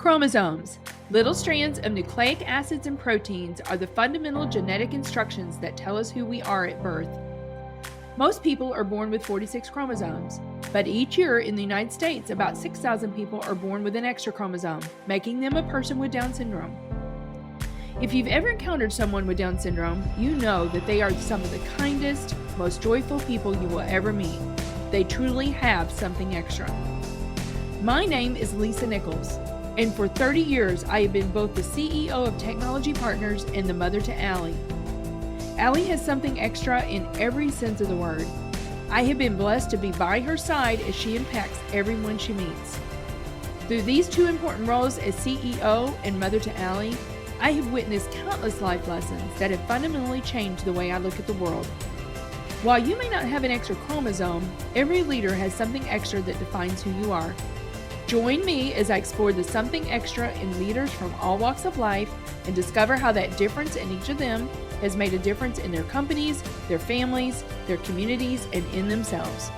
Chromosomes. Little strands of nucleic acids and proteins are the fundamental genetic instructions that tell us who we are at birth. Most people are born with 46 chromosomes, but each year in the United States, about 6,000 people are born with an extra chromosome, making them a person with Down syndrome. If you've ever encountered someone with Down syndrome, you know that they are some of the kindest, most joyful people you will ever meet. They truly have something extra. My name is Lisa Nichols, and for 30 years I have been both the CEO of Technology Partners and the mother to Allie. Allie has something extra in every sense of the word. I have been blessed to be by her side as she impacts everyone she meets. Through these two important roles as CEO and mother to Allie, I have witnessed countless life lessons that have fundamentally changed the way I look at the world. While you may not have an extra chromosome, every leader has something extra that defines who you are. Join me as I explore the something extra in leaders from all walks of life and discover how that difference in each of them has made a difference in their companies, their families, their communities, and in themselves.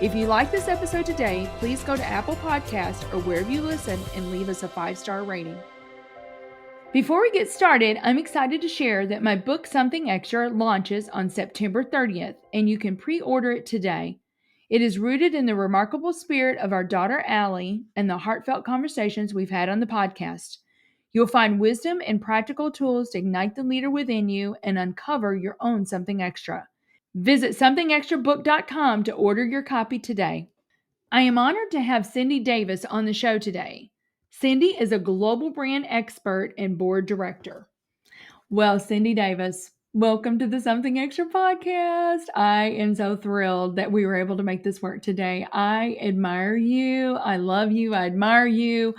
If you like this episode today, please go to Apple Podcasts or wherever you listen and leave us a 5-star rating. Before we get started, I'm excited to share that my book Something Extra launches on September 30th, and you can pre-order it today. It is rooted in the remarkable spirit of our daughter Allie and the heartfelt conversations we've had on the podcast. You'll find wisdom and practical tools to ignite the leader within you and uncover your own something extra. Visit somethingextrabook.com to order your copy today. I am honored to have Cindy Davis on the show today. Cindy is a global brand expert and board director. Well, Cindy Davis, welcome to the Something Extra podcast. I am so thrilled that we were able to make this work today. I admire you. I love you. I admire you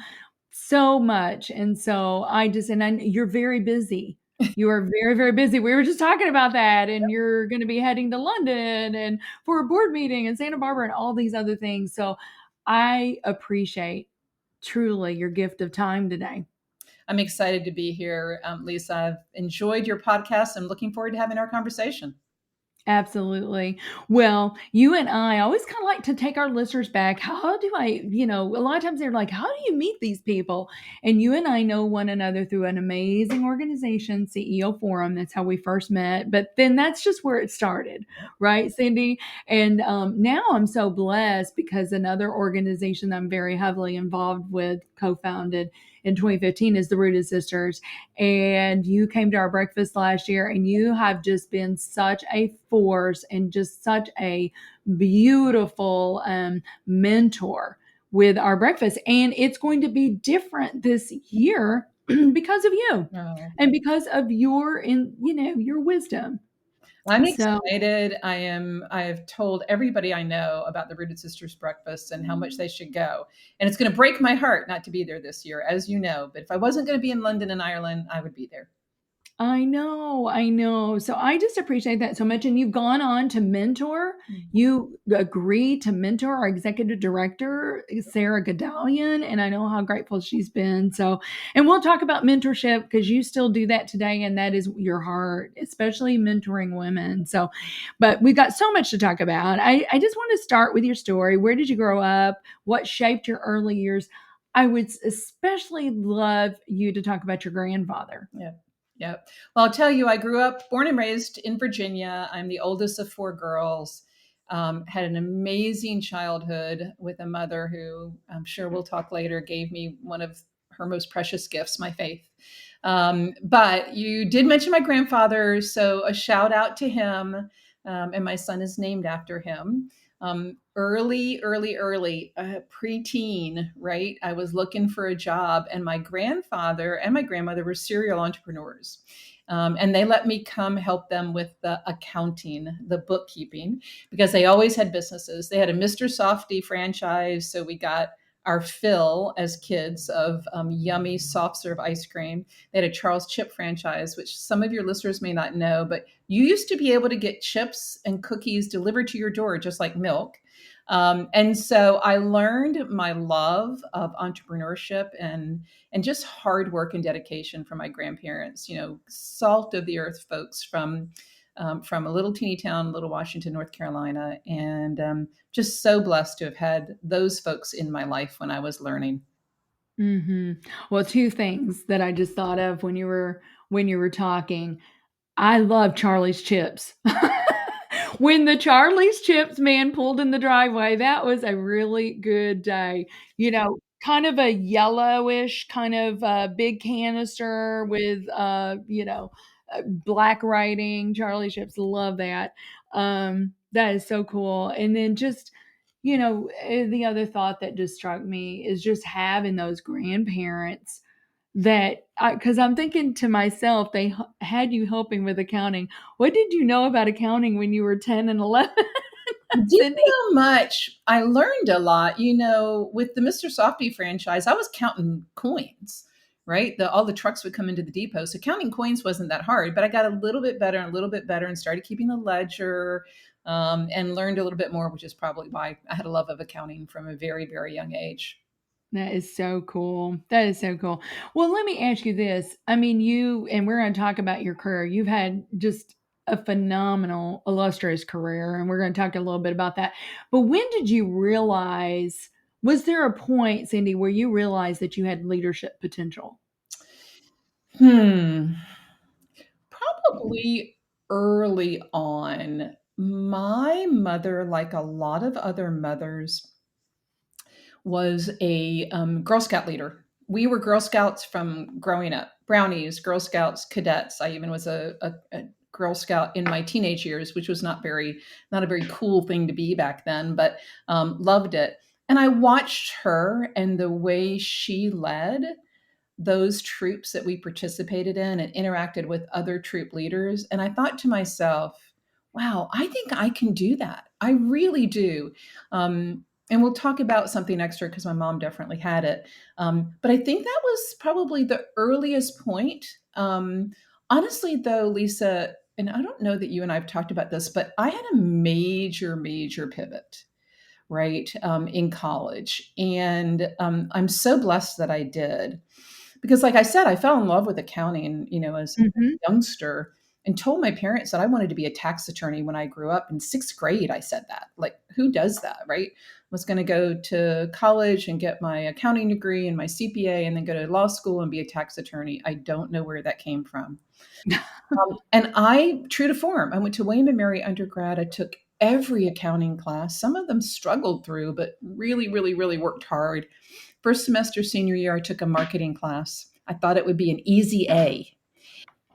so much. And so you're very busy. You are very, very busy. We were just talking about that, and you're going to be heading to London and for a board meeting in Santa Barbara and all these other things. So I appreciate truly your gift of time today. I'm excited to be here, Lisa. I've enjoyed your podcast. I'm looking forward to having our conversation. Absolutely. Well, you and I always kind of like to take our listeners back. How do I, a lot of times they're like, how do you meet these people? And you and I know one another through an amazing organization, CEO Forum. That's how we first met. But then that's just where it started, right, Cindy? And now I'm so blessed because another organization that I'm very heavily involved with, co-founded in 2015, is the Rooted Sisters. And you came to our breakfast last year, and you have just been such a force and just such a beautiful mentor with our breakfast. And it's going to be different this year because of you and because of your wisdom. I'm excited. I have told everybody I know about the Rooted Sisters breakfast and how much they should go. And it's going to break my heart not to be there this year, as you know. But if I wasn't going to be in London and Ireland, I would be there. I know. So I just appreciate that so much. And you've gone on to mentor. You agreed to mentor our executive director, Sarah Gadalian, and I know how grateful she's been. So, and we'll talk about mentorship because you still do that today, and that is your heart, especially mentoring women. So, but we've got so much to talk about. I just want to start with your story. Where did you grow up? What shaped your early years? I would especially love you to talk about your grandfather. Yeah. Well, I'll tell you, I grew up, born and raised in Virginia. I'm the oldest of 4 girls. Had an amazing childhood with a mother who, I'm sure we'll talk later, gave me one of her most precious gifts, my faith. But you did mention my grandfather, so a shout out to him. And my son is named after him. Early, preteen, right? I was looking for a job, and my grandfather and my grandmother were serial entrepreneurs. And they let me come help them with the accounting, the bookkeeping, because they always had businesses. They had a Mr. Softy franchise. So we got our fill as kids of yummy soft serve ice cream. They had a Charles Chip franchise, which some of your listeners may not know, but you used to be able to get chips and cookies delivered to your door, just like milk. And so I learned my love of entrepreneurship and just hard work and dedication from my grandparents, salt of the earth folks from a little teeny town, Little Washington, North Carolina, and just so blessed to have had those folks in my life when I was learning. Well, two things that I just thought of when you were talking. I love Charlie's Chips. When the Charlie's Chips man pulled in the driveway, that was a really good day. Kind of a yellowish, kind of big canister with, black writing. Charlie's Chips, love that. That is so cool. And then just, the other thought that just struck me is just having those grandparents that, because I'm thinking to myself, they had you helping with accounting. What did you know about accounting when you were 10 and 11, Didn't Cindy? know much. I learned a lot. With the Mr. Softy franchise, I was counting coins, right? All the trucks would come into the depot. So counting coins wasn't that hard, but I got a little bit better and a little bit better and started keeping a ledger, and learned a little bit more, which is probably why I had a love of accounting from a very, very young age. That is so cool. That is so cool. Well, let me ask you this. I mean, and we're going to talk about your career. You've had just a phenomenal, illustrious career, and we're going to talk a little bit about that. But when did you realize, was there a point, Cindy, where you realized that you had leadership potential? Hmm. Probably early on. My mother, like a lot of other mothers, was a Girl Scout leader. We were Girl Scouts from growing up, brownies, Girl Scouts, cadets. I even was a Girl Scout in my teenage years, which was not a very cool thing to be back then, but loved it. And I watched her and the way she led those troops that we participated in and interacted with other troop leaders. And I thought to myself, wow, I think I can do that. I really do. And we'll talk about something extra because my mom definitely had it. But I think that was probably the earliest point. Honestly, though, Lisa, and I don't know that you and I have talked about this, but I had a major, major pivot, right, in college. And I'm so blessed that I did because, like I said, I fell in love with accounting, as Mhm. a youngster, and told my parents that I wanted to be a tax attorney when I grew up. In sixth grade, I said that. Like, who does that, right? Was going to go to college and get my accounting degree and my CPA and then go to law school and be a tax attorney. I don't know where that came from. And I, true to form, I went to William and Mary undergrad. I took every accounting class. Some of them struggled through, but really, really, really worked hard. First semester senior year, I took a marketing class. I thought it would be an easy A.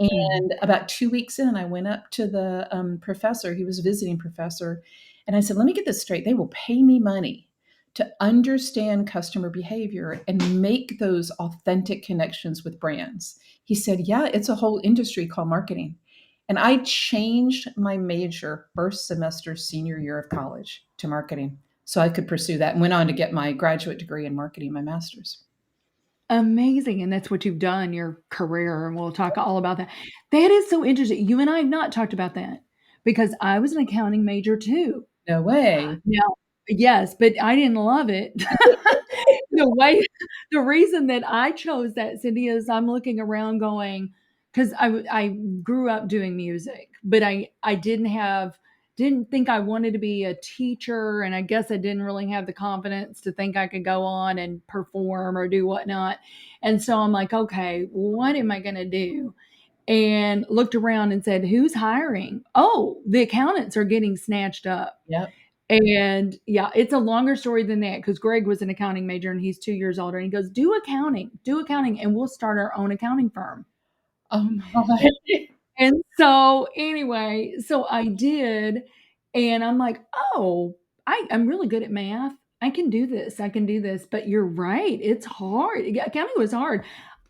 Mhm. And about 2 weeks in, I went up to the professor. He was a visiting professor. And I said, let me get this straight. They will pay me money to understand customer behavior and make those authentic connections with brands. He said, yeah, it's a whole industry called marketing. And I changed my major first semester senior year of college to marketing so I could pursue that and went on to get my graduate degree in marketing, my master's. Amazing, and that's what you've done, your career, and we'll talk all about that. That is so interesting. You and I have not talked about that because I was an accounting major too. No way. Now, yes, but I didn't love it. The way the reason that I chose that, Cindy, is I'm looking around going, 'cause I grew up doing music, but I didn't think I wanted to be a teacher, and I guess I didn't really have the confidence to think I could go on and perform or do whatnot. And so I'm like, "Okay, what am I gonna do?" And looked around and said, "Who's hiring?" "Oh, the accountants are getting snatched up." Yep. And yeah, it's a longer story than that because Greg was an accounting major and he's 2 years older. And he goes, do accounting, and we'll start our own accounting firm. Oh my. And so, anyway, so I did. And I'm like, oh, I'm really good at math. I can do this. I can do this. But you're right. It's hard. Yeah, accounting was hard.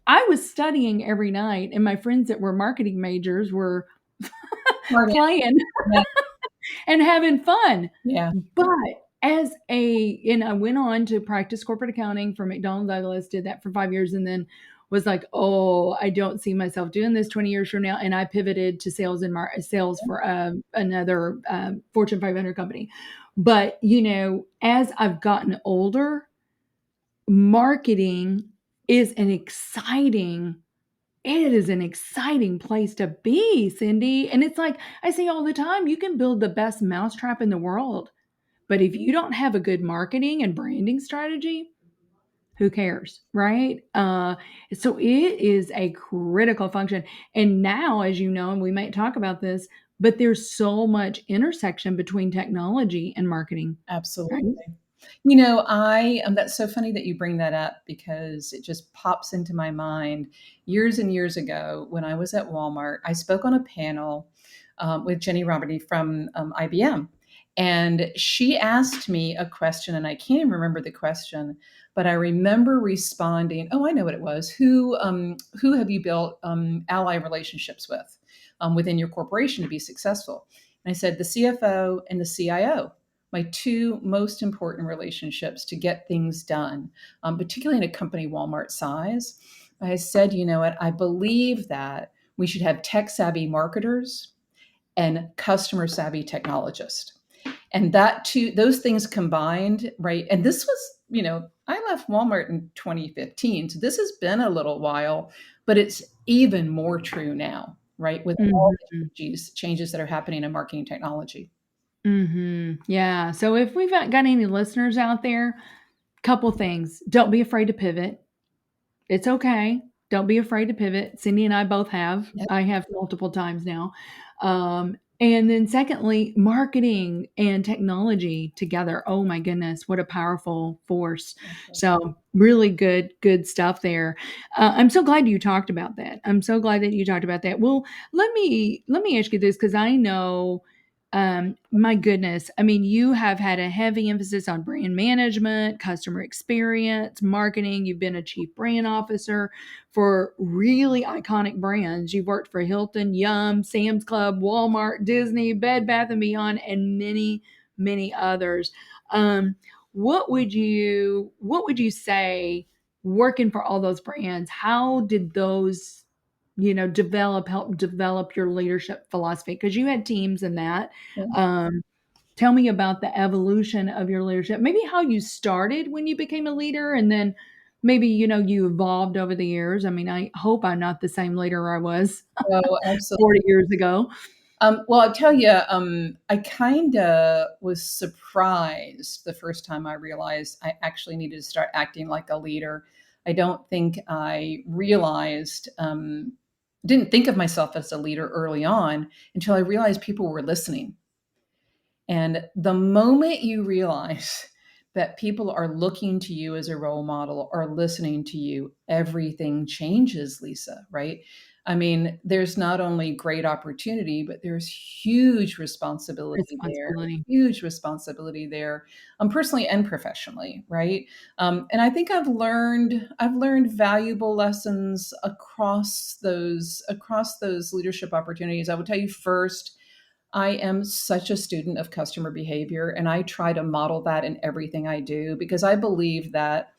I was studying every night, and my friends that were marketing majors were Smart. playing Yeah. and having fun. Yeah. But and I went on to practice corporate accounting for McDonnell Douglas, did that for 5 years, and then was like, oh, I don't see myself doing this 20 years from now. And I pivoted to sales for another Fortune 500 company. But, as I've gotten older, marketing is it is an exciting place to be, Cindy. And it's like I say all the time, you can build the best mousetrap in the world. But if you don't have a good marketing and branding strategy, who cares, right? So it is a critical function. And now, as you know, and we might talk about this, but there's so much intersection between technology and marketing, Absolutely. right? I that's so funny that you bring that up because it just pops into my mind. Years and years ago, when I was at Walmart, I spoke on a panel with Jenny Roberty from IBM, and she asked me a question, and I can't even remember the question, but I remember responding. Oh, I know what it was. Who have you built ally relationships with within your corporation to be successful? And I said the CFO and the CIO, my two most important relationships to get things done, particularly in a company Walmart size. I said, you know what, I believe that we should have tech savvy marketers and customer savvy technologists. And that two, those things combined, right? And this was, I left Walmart in 2015. So this has been a little while, but it's even more true now, right? With all the Mhm. changes that are happening in marketing technology. Yeah. So if we've got any listeners out there, couple things. Don't be afraid to pivot. It's okay. Don't be afraid to pivot. Cindy and I both have. Yep. I have multiple times now. And then secondly, marketing and technology together. Oh my goodness, what a powerful force. So really good stuff there. I'm so glad you talked about that. I'm so glad that you talked about that. Well, let me ask you this because I know my goodness. I mean, you have had a heavy emphasis on brand management, customer experience, marketing. You've been a chief brand officer for really iconic brands. You've worked for Hilton, Yum, Sam's Club, Walmart, Disney, Bed Bath and Beyond, and many others. Um, what would you say working for all those brands? How did those help develop your leadership philosophy? Because you had teams in that. Yeah. Um, Tell me about the evolution of your leadership. Maybe how you started when you became a leader, and then maybe you evolved over the years. I mean, I hope I'm not the same leader I was Oh, absolutely. 40 years ago. Well, I'll tell you, I kind of was surprised the first time I realized I actually needed to start acting like a leader. I don't think I realized, didn't think of myself as a leader early on until I realized people were listening. And the moment you realize that people are looking to you as a role model or listening to you, everything changes, Lisa, right? I mean, there's not only great opportunity, but there's Responsibility. huge responsibility there, personally and professionally, right? And I think I've learned valuable lessons across those leadership opportunities. I would tell you first, I am such a student of customer behavior, and I try to model that in everything I do because I believe that,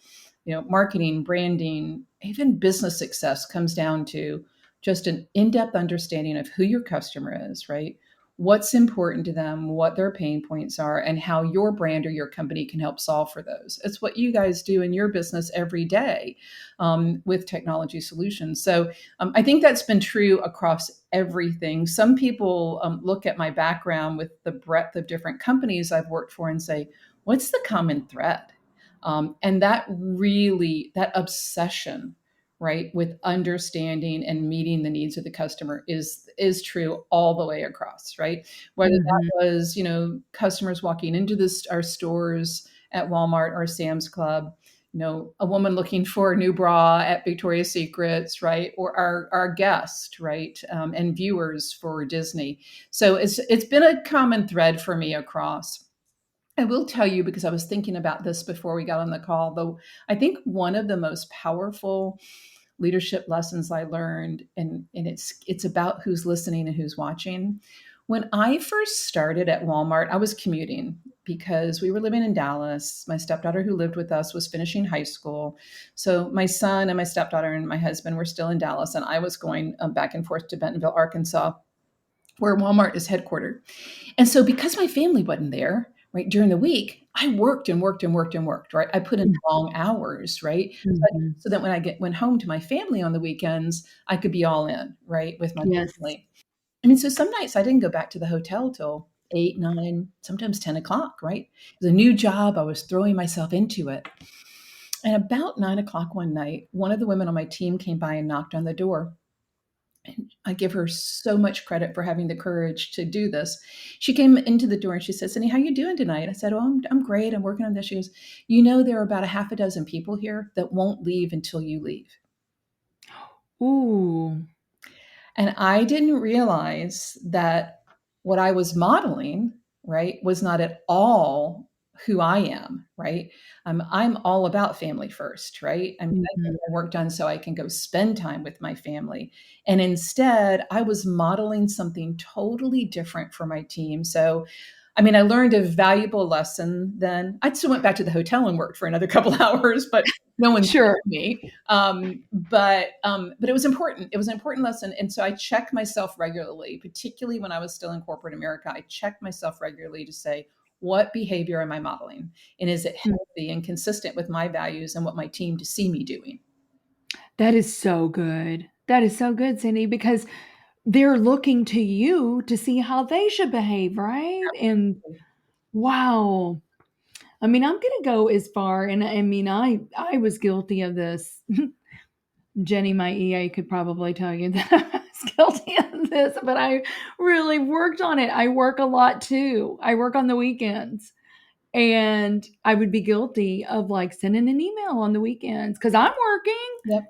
marketing, branding, even business success comes down to just an in-depth understanding of who your customer is, right? What's important to them, what their pain points are, and how your brand or your company can help solve for those. It's what you guys do in your business every day with technology solutions. So I think that's been true across everything. Some people look at my background with the breadth of different companies I've worked for and say, what's the common thread? And that obsession, right, with understanding and meeting the needs of the customer is true all the way across, right? Whether that Mhm. was, customers walking into our stores at Walmart or Sam's Club, a woman looking for a new bra at Victoria's Secrets, right? Or our guest, right? And viewers for Disney. So it's been a common thread for me across. I will tell you because I was thinking about this before we got on the call, though I think one of the most powerful leadership lessons I learned, and it's about who's listening and who's watching. When I first started at Walmart, I was commuting because we were living in Dallas. My stepdaughter who lived with us was finishing high school. So my son and my stepdaughter and my husband were still in Dallas, and I was going back and forth to Bentonville, Arkansas, where Walmart is headquartered. And so because my family wasn't there, right, during the week, I worked and worked and worked and worked, right? I put in long hours, right? Mhm. So that when I went home to my family on the weekends, I could be all in, right, with my Yes. family. I mean, so some nights I didn't go back to the hotel till 8, 9, sometimes 10 o'clock, right? It was a new job. I was throwing myself into it. And about 9 o'clock one night, one of the women on my team came by and knocked on the door. And I give her so much credit for having the courage to do this. She came into the door and she said, Cindy, how you doing tonight? I said, oh, I'm great. I'm working on this. She goes, you know, there are about a half a dozen people here that won't leave until you leave. Ooh. And I didn't realize that what I was modeling, right, was not at all who I am, right? I'm all about family first, right? I mean, I get Mhm. my work done so I can go spend time with my family. And instead, I was modeling something totally different for my team. So, I mean, I learned a valuable lesson then. I still went back to the hotel and worked for another couple hours, but no one Sure. thanked me. But it was important. It was an important lesson, and so I checked myself regularly, particularly when I was still in corporate America. I checked myself regularly to say, what behavior am I modeling, and is it Mm. healthy and consistent with my values and what my team to see me doing? That is so good. That is so good, Cindy, because they're looking to you to see how they should behave, right? And wow. I mean, I'm gonna go as far, and I mean, I was guilty of this. Jenny, my EA, could probably tell you that I was guilty of this, but I really worked on it. I work a lot too. I work on the weekends. And I would be guilty of like sending an email on the weekends because I'm working, Yep.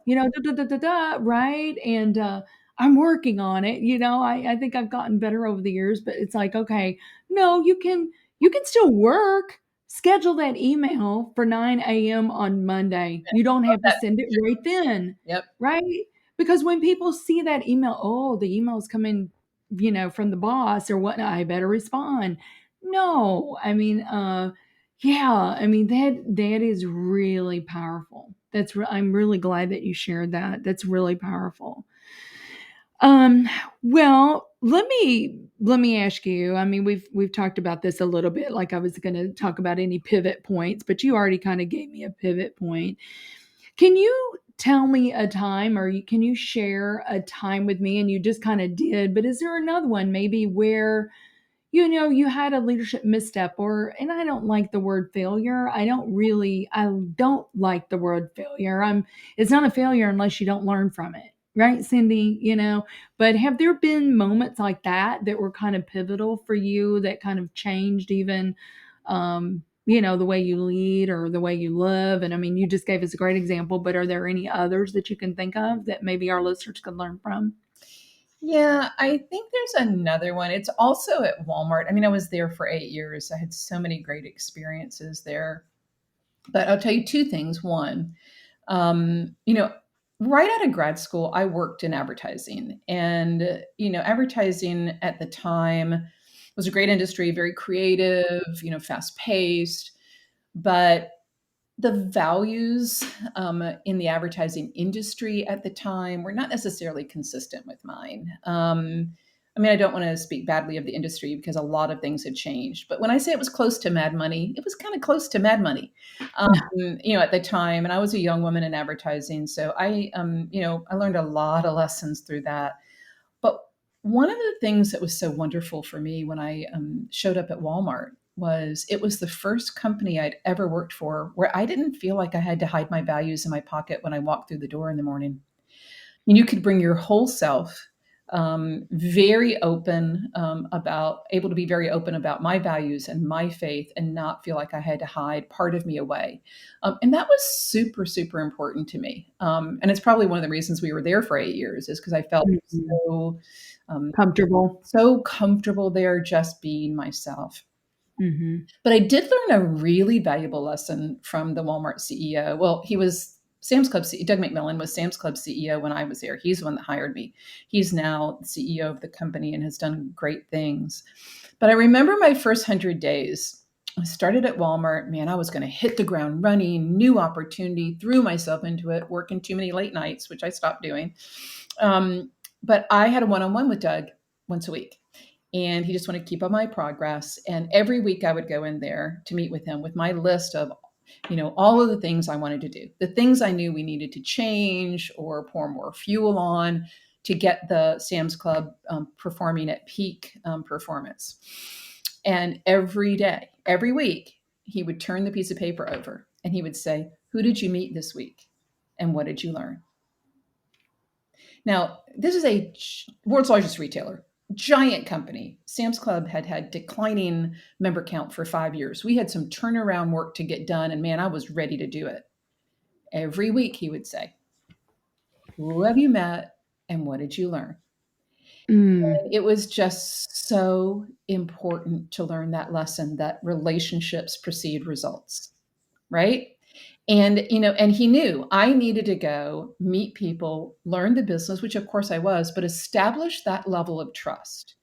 right? And I'm working on it. I think I've gotten better over the years, but it's like, okay, no, you can still work. Schedule that email for 9 a.m. on Monday. You don't Love have to that send it feature. right then, Yep. right? Because when people see that email, oh, the email's coming, from the boss or whatnot, I better respond. No, I mean, yeah, I mean that is really powerful. I'm really glad that you shared that. That's really powerful. Um, well, let me ask you. I mean, we've talked about this a little bit. Like I was going to talk about any pivot points, but you already kind of gave me a pivot point. Can you tell me a time, or can you share a time with me? And you just kind of did, but is there another one maybe where you had a leadership misstep, and I don't like the word failure. I don't like the word failure. It's not a failure unless you don't learn from it. Right, Cindy? But have there been moments like that were kind of pivotal for you that kind of changed even, the way you lead or the way you live? And I mean, you just gave us a great example, but are there any others that you can think of that maybe our listeners could learn from? Yeah, I think there's another one. It's also at Walmart. I mean, I was there for 8 years. I had so many great experiences there. But I'll tell you two things. One, um, you know, right out of grad school, I worked in advertising. And, advertising at the time was a great industry, very creative, fast paced. But the values in the advertising industry at the time were not necessarily consistent with mine. I mean, I don't want to speak badly of the industry because a lot of things had changed. But when I say it was close to Mad Money, it was kind of close to Mad Money, at the time. And I was a young woman in advertising, so I learned a lot of lessons through that. But one of the things that was so wonderful for me when I showed up at Walmart was it was the first company I'd ever worked for where I didn't feel like I had to hide my values in my pocket when I walked through the door in the morning. And you could bring your whole self, very open able to be very open about my values and my faith and not feel like I had to hide part of me away. And that was super, super important to me. And it's probably one of the reasons we were there for 8 years is because I felt Mhm. so, um, Comfortable. so comfortable there just being myself. Hmm. But I did learn a really valuable lesson from the Walmart CEO. Well, he was Sam's Club CEO. Doug McMillan was Sam's Club CEO when I was there. He's the one that hired me. He's now the CEO of the company and has done great things. But I remember my first 100 days. I started at Walmart. Man, I was going to hit the ground running, new opportunity, threw myself into it, working too many late nights, which I stopped doing. But I had a one on one with Doug once a week and he just wanted to keep up my progress. And every week I would go in there to meet with him with my list of, all of the things I wanted to do, the things I knew we needed to change or pour more fuel on to get the Sam's Club performing at peak performance. And every day, every week, he would turn the piece of paper over and he would say, Who did you meet this week? And what did you learn? Now, this is a world's largest retailer, giant company. Sam's Club had had declining member count for 5 years. We had some turnaround work to get done, and man, I was ready to do it. Every week, he would say, who have you met and what did you learn? Mm. It was just so important to learn that lesson that relationships precede results, right? And and he knew I needed to go meet people, learn the business, which of course I was, but establish that level of trust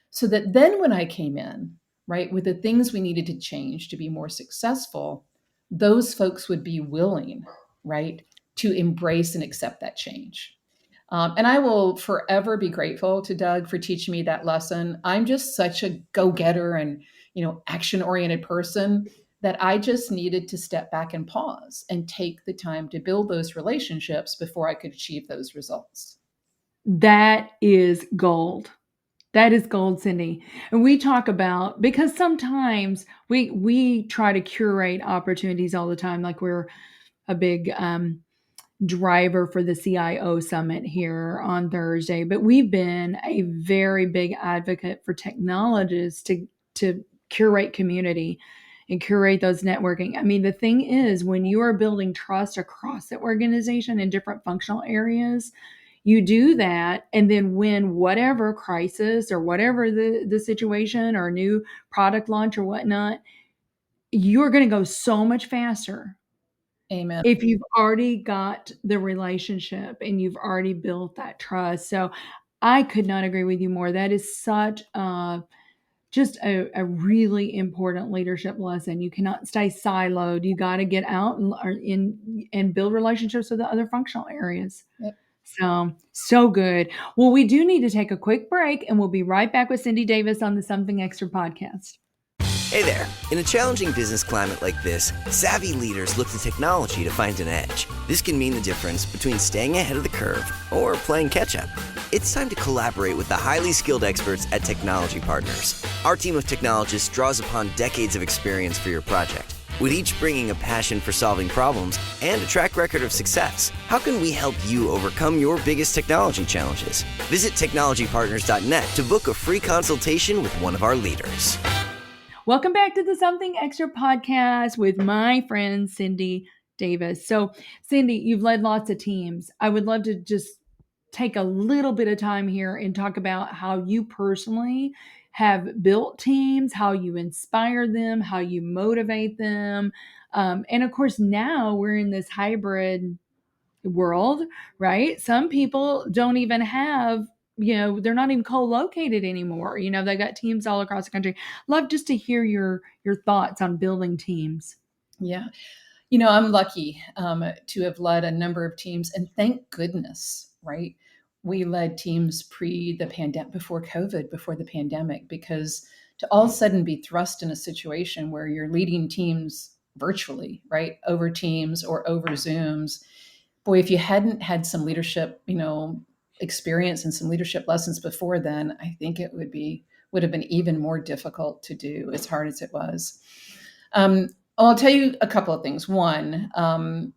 so that then when I came in, right, with the things we needed to change to be more successful, those folks would be willing, right, to embrace and accept that change. And I will forever be grateful to Doug for teaching me that lesson. I'm just such a go-getter and action-oriented person that I just needed to step back and pause and take the time to build those relationships before I could achieve those results. That is gold. That is gold, Cindy. And we talk about, because sometimes we try to curate opportunities all the time, like we're a big driver for the CIO summit here on Thursday, but we've been a very big advocate for technologists to curate community and curate those networking. I mean, the thing is, when you are building trust across the organization in different functional areas, you do that, and then when whatever crisis or whatever the situation or new product launch or whatnot, you're going to go so much faster Amen. if you've already got the relationship and you've already built that trust. So I could not agree with you more. That is such just a really important leadership lesson. You cannot stay siloed. You got to get out and build relationships with the other functional areas. Yep. So good. Well, we do need to take a quick break, and we'll be right back with Cindy Davis on the Something Extra podcast. Hey there. In a challenging business climate like this, savvy leaders look to technology to find an edge. This can mean the difference between staying ahead of the curve or playing catch-up. It's time to collaborate with the highly skilled experts at Technology Partners. Our team of technologists draws upon decades of experience for your project, with each bringing a passion for solving problems and a track record of success. How can we help you overcome your biggest technology challenges? Visit technologypartners.net to book a free consultation with one of our leaders. Welcome back to the Something Extra podcast with my friend Cindy Davis. So, Cindy, you've led lots of teams. I would love to just take a little bit of time here and talk about how you personally have built teams, how you inspire them, how you motivate them. And of course, now we're in this hybrid world, right? Some people don't even have, they're not even co-located anymore. They got teams all across the country. Love just to hear your thoughts on building teams. Yeah. I'm lucky to have led a number of teams, and thank goodness, right? We led teams before COVID, before the pandemic, because to all of a sudden be thrust in a situation where you're leading teams virtually, right? Over Teams or over Zooms. Boy, if you hadn't had some leadership, experience and some leadership lessons before then, I think it would have been even more difficult to do, as hard as it was. I'll tell you a couple of things. One,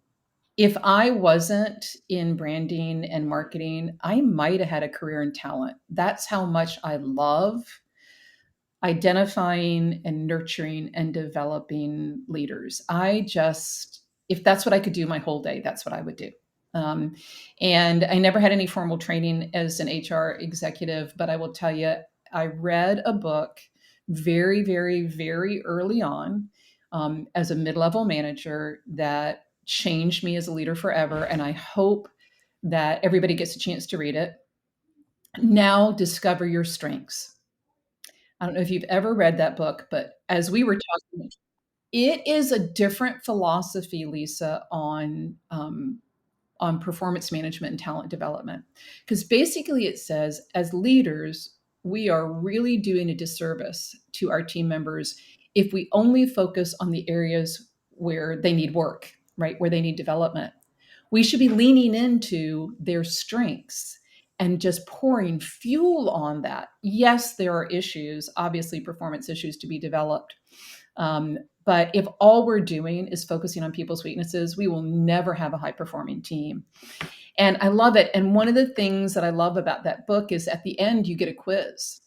if I wasn't in branding and marketing, I might have had a career in talent. That's how much I love identifying and nurturing and developing leaders. If that's what I could do my whole day, that's what I would do. And I never had any formal training as an HR executive, but I will tell you, I read a book very, very, very early on as a mid-level manager that changed me as a leader forever. And I hope that everybody gets a chance to read it. Now Discover Your Strengths. I don't know if you've ever read that book, but as we were talking, it is a different philosophy, Lisa, on performance management and talent development. Because basically it says, as leaders, we are really doing a disservice to our team members if we only focus on the areas where they need work, right? Where they need development. We should be leaning into their strengths and just pouring fuel on that. Yes, there are issues, obviously performance issues to be developed. But if all we're doing is focusing on people's weaknesses, we will never have a high performing team. And I love it. And one of the things that I love about that book is at the end, you get a quiz,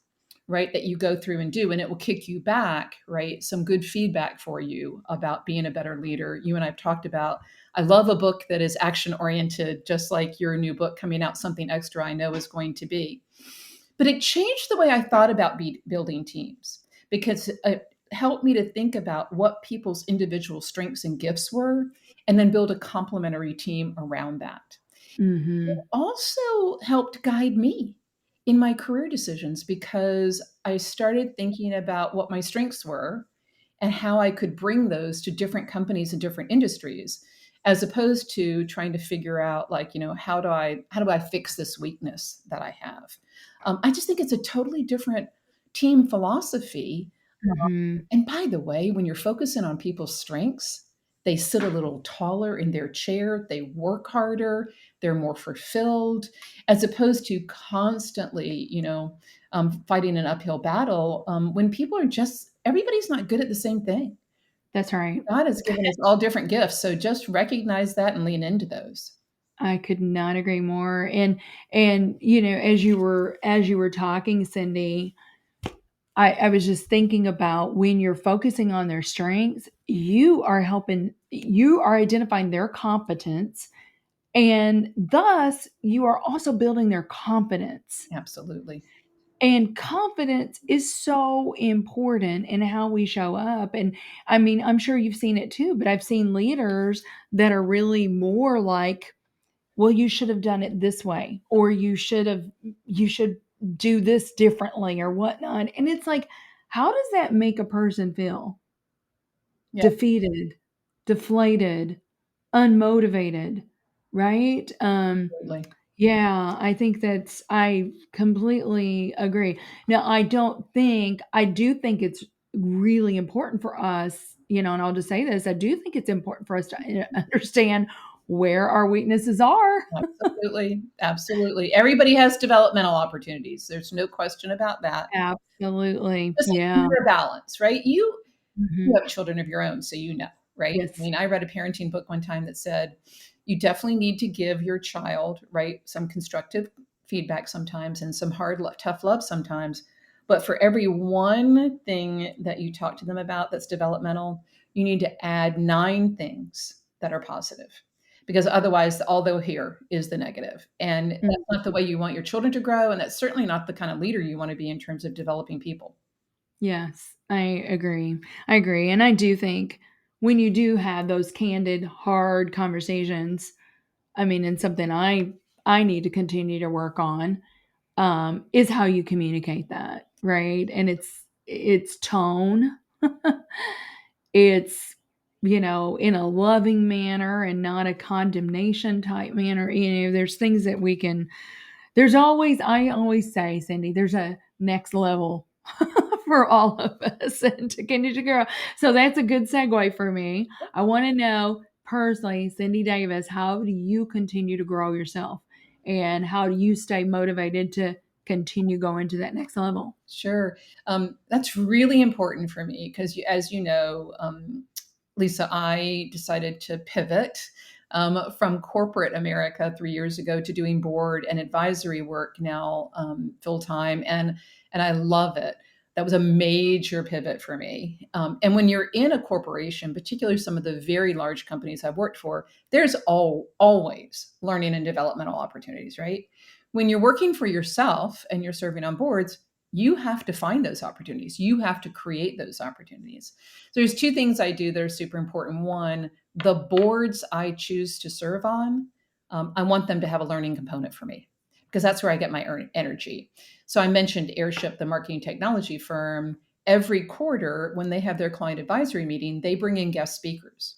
right, that you go through and do, and it will kick you back, right? Some good feedback for you about being a better leader. You and I've talked about, I love a book that is action oriented, just like your new book coming out, Something Extra, I know is going to be. But it changed the way I thought about building teams because it helped me to think about what people's individual strengths and gifts were, and then build a complementary team around that. Mm-hmm. It also helped guide me in my career decisions because I started thinking about what my strengths were and how I could bring those to different companies and different industries, as opposed to trying to figure out, like, how do I fix this weakness that I have. I just think it's a totally different team philosophy. Mm-hmm. And by the way, when you're focusing on people's strengths, they sit a little taller in their chair, they work harder, they're more fulfilled, as opposed to constantly, fighting an uphill battle when people are just, everybody's not good at the same thing. That's right. God has given us all different gifts. So just recognize that and lean into those. I could not agree more. And as you were talking, Cindy, I was just thinking about when you're focusing on their strengths, you are identifying their competence, and thus you are also building their confidence. Absolutely. And confidence is so important in how we show up. And I mean, I'm sure you've seen it too, but I've seen leaders that are really more like, well, you should have done it this way, or you should do this differently or whatnot. And it's like, how does that make a person feel? Yeah, Defeated, deflated, unmotivated, right? absolutely. Yeah, I completely agree. Now, I do think it's really important for us, and I'll just say this, I do think it's important for us to understand where our weaknesses are. Absolutely. Absolutely. Everybody has developmental opportunities. There's no question about that. Absolutely. Just Yeah. your balance, right? You Mhm. have children of your own, so right? I Yes. mean, I read a parenting book one time that said you definitely need to give your child, right, some constructive feedback sometimes and some hard, tough love sometimes. But for every one thing that you talk to them about that's developmental, you need to add 9 things that are positive. Because otherwise, all they'll hear is the negative. And that's not the Mhm. way you want your children to grow. And that's certainly not the kind of leader you want to be in terms of developing people. Yes, I agree. I agree. And I do think when you do have those candid, hard conversations, I mean, and something I need to continue to work on is how you communicate that, right? And it's tone. It's in a loving manner and not a condemnation type manner. There's things that we can. There's always I always say, Cindy, there's a next level for all of us and to continue to grow. So that's a good segue for me. I want to know personally, Cindy Davis, how do you continue to grow yourself? And how do you stay motivated to continue going to that next level? Sure. That's really important for me because, as you know, Lisa, I decided to pivot from corporate America 3 years ago to doing board and advisory work now full time, and I love it. That was a major pivot for me. And when you're in a corporation, particularly some of the very large companies I've worked for, there's always learning and developmental opportunities, right? When you're working for yourself and you're serving on boards, you have to find those opportunities. You have to create those opportunities. So there's 2 things I do that are super important. One, the boards I choose to serve on, I want them to have a learning component for me because that's where I get my energy. So I mentioned Airship, the marketing technology firm. Every quarter, when they have their client advisory meeting, they bring in guest speakers.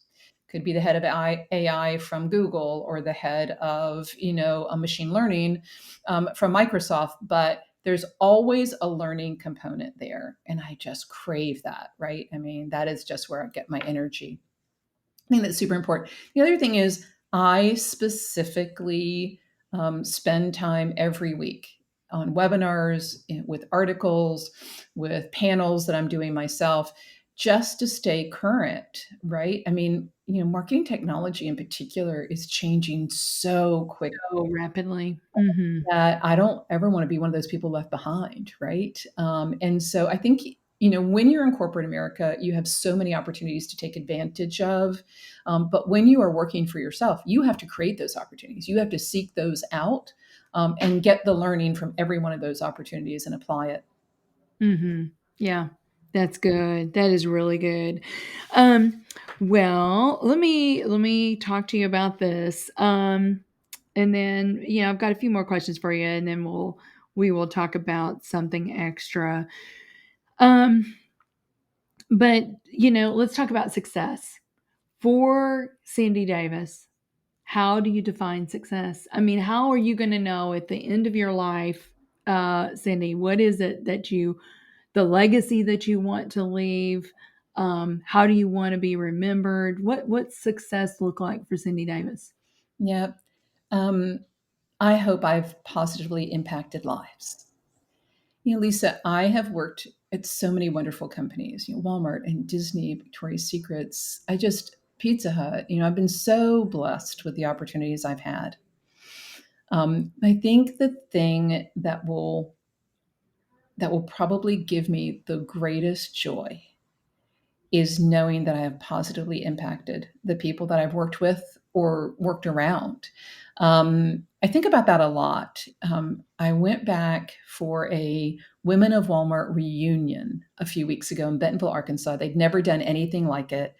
Could be the head of AI from Google or the head of a machine learning from Microsoft, but there's always a learning component there. And I just crave that, right? I mean, that is just where I get my energy. I think that's super important. The other thing is, I specifically spend time every week on webinars, with articles, with panels that I'm doing myself just to stay current, right? I mean, marketing technology in particular is changing so quick So rapidly. Hmm. that I don't ever want to be one of those people left behind, right? And so I think, when you're in corporate America, you have so many opportunities to take advantage of. But when you are working for yourself, you have to create those opportunities. You have to seek those out, and get the learning from every one of those opportunities and apply it. Hmm. Yeah, that's good. That is really good. Um, well, let me talk to you about this. And then, I've got a few more questions for you, and then we will talk about something extra. Um, but let's talk about success for Cindy Davis. How do you define success? I mean, how are you going to know at the end of your life, Cindy, what is it that the legacy that you want to leave? How do you want to be remembered? What's success look like for Cindy Davis? Yeah. Um, I hope I've positively impacted lives. Lisa, I have worked at so many wonderful companies, Walmart and Disney, Victoria's Secrets. Pizza Hut, I've been so blessed with the opportunities I've had. I think the thing that will probably give me the greatest joy is knowing that I have positively impacted the people that I've worked with or worked around. I think about that a lot. I went back for a Women of Walmart reunion a few weeks ago in Bentonville, Arkansas. They'd never done anything like it.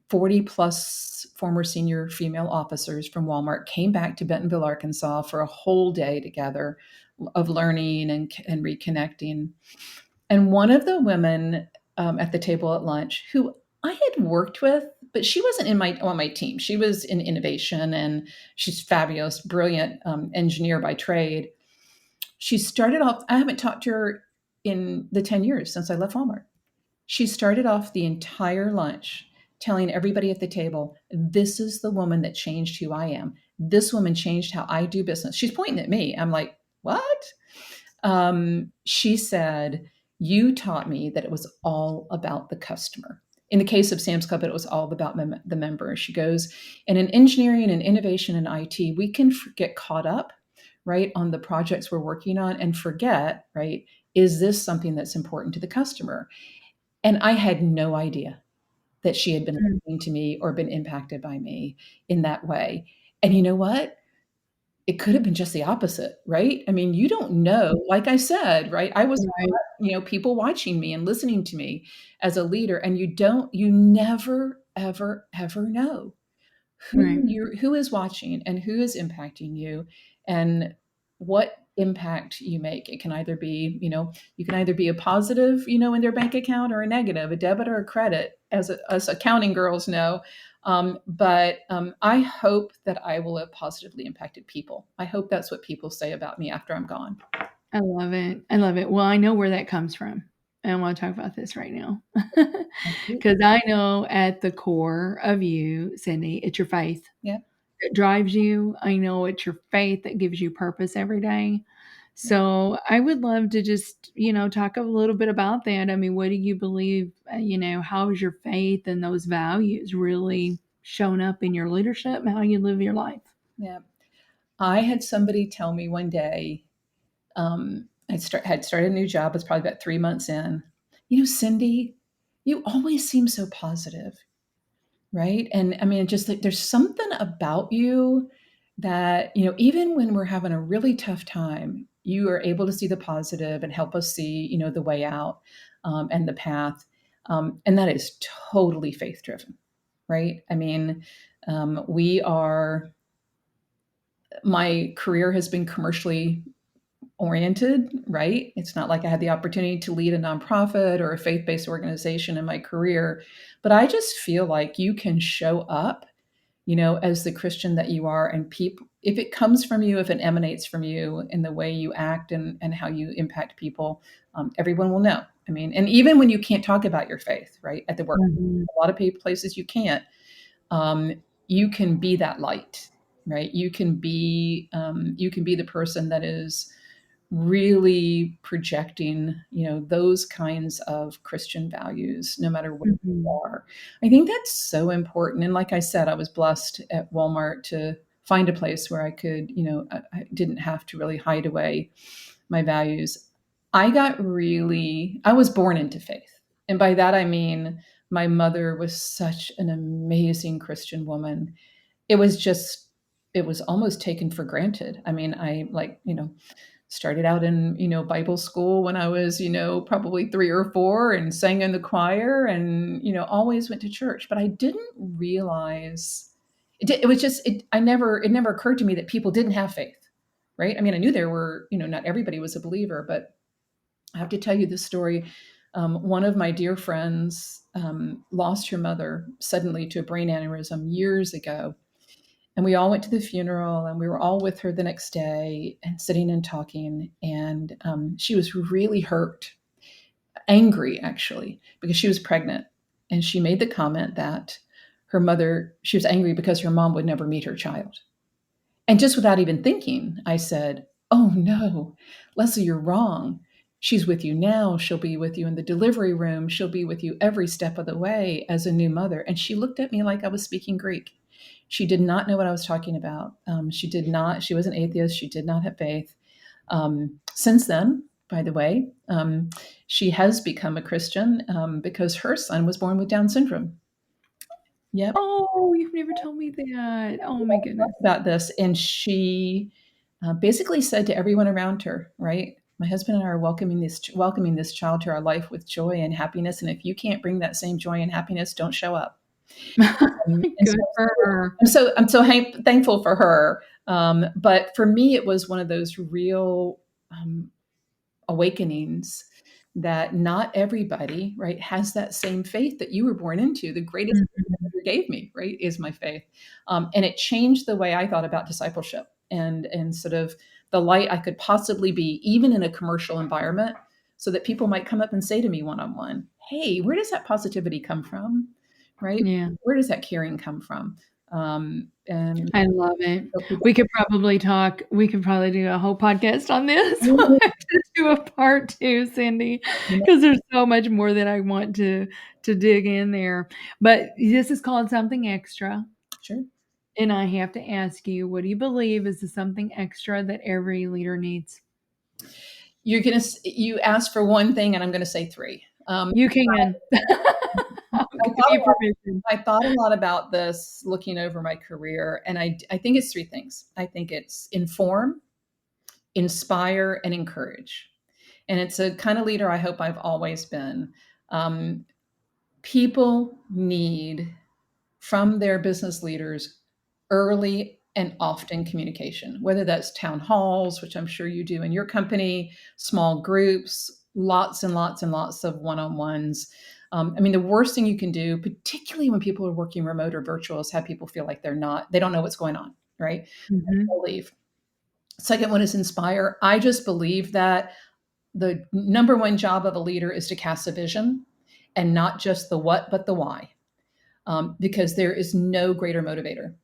40 plus former senior female officers from Walmart came back to Bentonville, Arkansas for a whole day together of learning and reconnecting. And one of the women at the table at lunch, who I had worked with, but she wasn't on my team. She was in innovation, and she's fabulous, brilliant engineer by trade. She started off. I haven't talked to her in the 10 years since I left Walmart. She started off the entire lunch telling everybody at the table, "This is the woman that changed who I am. This woman changed how I do business." She's pointing at me. I'm like, "What?" She said, "You taught me that it was all about the customer." In the case of Sam's Club, it was all about the member. She goes, and in engineering and innovation and IT, we can get caught up, right, on the projects we're working on and forget, right, is this something that's important to the customer? And I had no idea that she had been Mm. listening to me or been impacted by me in that way. And you know what? It could have been just the opposite, right? I mean, you don't know. Like I said, right? I was Right, people watching me and listening to me as a leader, and you never, ever, ever know right, who is watching and who is impacting you and what impact you make. It can either be, you can either be a positive, in their bank account, or a negative, a debit or a credit, as us accounting girls know. But I hope that I will have positively impacted people. I hope that's what people say about me after I'm gone. I love it. I love it. Well, I know where that comes from. And I want to talk about this right now. Because I know at the core of you, Cindy, it's your faith Yeah. that drives you. I know it's your faith that gives you purpose every day. So I would love to just, talk a little bit about that. I mean, what do you believe? How is your faith and those values really shown up in your leadership and how you live your life? Yeah. I had somebody tell me one day, I had started a new job. It's probably about 3 months in. Cindy, you always seem so positive, right? And I mean, just like there's something about you that, even when we're having a really tough time, you are able to see the positive and help us see, the way out, and the path. And that is totally faith driven, right? I mean, my career has been commercially oriented, right? It's not like I had the opportunity to lead a nonprofit or a faith based organization in my career, but I just feel like you can show up, as the Christian that you are, and people, if it comes from you, if it emanates from you in the way you act and how you impact people, everyone will know. I mean, and even when you can't talk about your faith, right, at the work, Mhm. a lot of places you can't, um, you can be that light, right? You can be the person that is really projecting, those kinds of Christian values, no matter where you Mhm. are. I think that's so important. And like I said, I was blessed at Walmart to find a place where I could, I didn't have to really hide away my values. I was born into faith. And by that, I mean, my mother was such an amazing Christian woman. It was just, it was almost taken for granted. I mean, I like, started out in, Bible school when I was, probably 3 or 4 and sang in the choir and, always went to church, but I didn't realize it was just it never occurred to me that people didn't have faith, right? I mean, I knew there were, not everybody was a believer, but I have to tell you this story. One of my dear friends lost her mother suddenly to a brain aneurysm years ago. And we all went to the funeral and we were all with her the next day and sitting and talking. And she was really hurt, angry actually, because she was pregnant. And she made the comment that she was angry because her mom would never meet her child. And just without even thinking, I said, "Oh no, Leslie, you're wrong. She's with you now. She'll be with you in the delivery room. She'll be with you every step of the way as a new mother." And she looked at me like I was speaking Greek. She did not know what I was talking about. She did not, she was an atheist. She did not have faith. Since then, by the way, she has become a Christian because her son was born with Down syndrome. Yep. Oh, you've never told me that. Oh my goodness. About this. And she basically said to everyone around her, right? My husband and I are welcoming this child to our life with joy and happiness. And if you can't bring that same joy and happiness, don't show up. And Good for her. I'm so thankful for her. But for me, it was one of those real awakenings that not everybody, right, has that same faith that you were born into. The greatest gift that Mhm. ever gave me, right, is my faith. And it changed the way I thought about discipleship and sort of the light I could possibly be, even in a commercial environment, so that people might come up and say to me one on one, "Hey, where does that positivity come from?" Right? Yeah. Where does that caring come from? And I love it. so people, We could probably do a whole podcast on this. We'll have to do a part 2, Cindy, you know, because there's so much more that I want to dig in there. But this is called something extra. sure. And I have to ask you, what do you believe is the something extra that every leader needs? You asked for one thing, and I'm going to say three. You can. I'll I give thought you permission. I thought a lot about this looking over my career, and I think it's three things. I think it's inform, inspire, and encourage. And it's a kind of leader I hope I've always been. Um, People need from their business leaders early and often communication, whether that's town halls, which I'm sure you do in your company, small groups, lots and lots and lots of one on ones. I mean, the worst thing you can do, particularly when people are working remote or virtual, is have people feel like they don't know what's going on, right? Mhm. They'll leave. Second one is inspire. I just believe that the number one job of a leader is to cast a vision and not just the what, but the why, because there is no greater motivator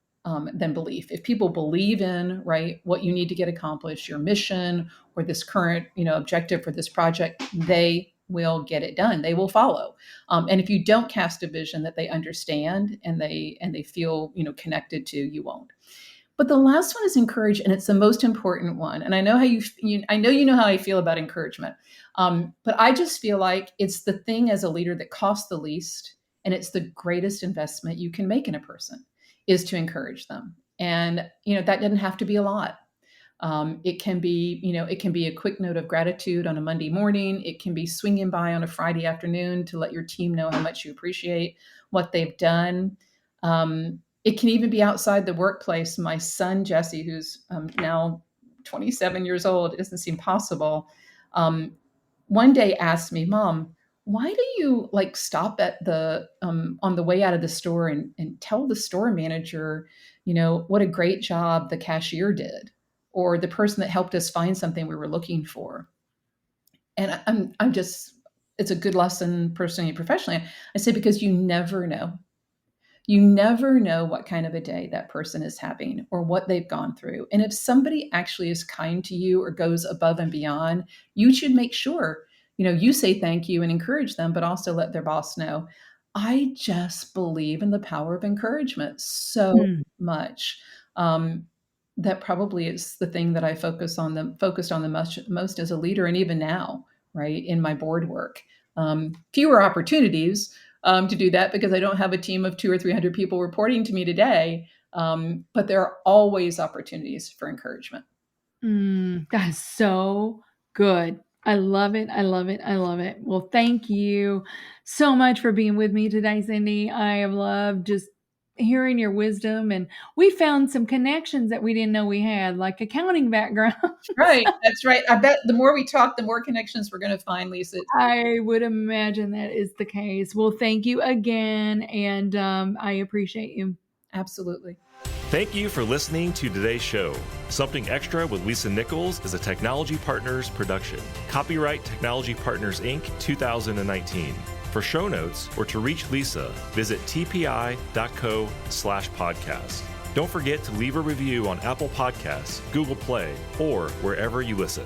than belief. If people believe in right what you need to get accomplished, your mission or this current objective for this project, they will get it done. They will follow. And if you don't cast a vision that they understand and they feel connected to, you won't. But the last one is encourage, and it's the most important one. And I know I know you know how I feel about encouragement. But I just feel like it's the thing as a leader that costs the least, and it's the greatest investment you can make in a person is to encourage them. And that doesn't have to be a lot. It can be a quick note of gratitude on a Monday morning. It can be swinging by on a Friday afternoon to let your team know how much you appreciate what they've done. It can even be outside the workplace. My son, Jesse, who's now 27 years old, it doesn't seem possible, one day asked me, "Mom, why do you like stop at the on the way out of the store and tell the store manager, what a great job the cashier did, or the person that helped us find something we were looking for?" And I'm just, it's a good lesson personally and professionally. I say, because you never know. You never know what kind of a day that person is having or what they've gone through. And if somebody actually is kind to you or goes above and beyond, you should make sure, you say thank you and encourage them, but also let their boss know. I just believe in the power of encouragement so Hmm. much. That probably is the thing that I focused on the most as a leader, and even now, right, in my board work. Fewer opportunities to do that because I don't have a team of 200 or 300 people reporting to me today. But there are always opportunities for encouragement. That's so good. I love it. I love it. I love it. Well, thank you so much for being with me today, Cindy. I have loved just hearing your wisdom, and we found some connections that we didn't know we had, like accounting background. Right. That's right. I bet the more we talk, the more connections we're going to find, Lisa. I would imagine that is the case. Well, thank you again, and I appreciate you. Absolutely. Thank you for listening to today's show. Something Extra with Lisa Nichols is a Technology Partners production. Copyright Technology Partners, Inc. 2019. For show notes or to reach Lisa, visit tpi.co/podcast. Don't forget to leave a review on Apple Podcasts, Google Play, or wherever you listen.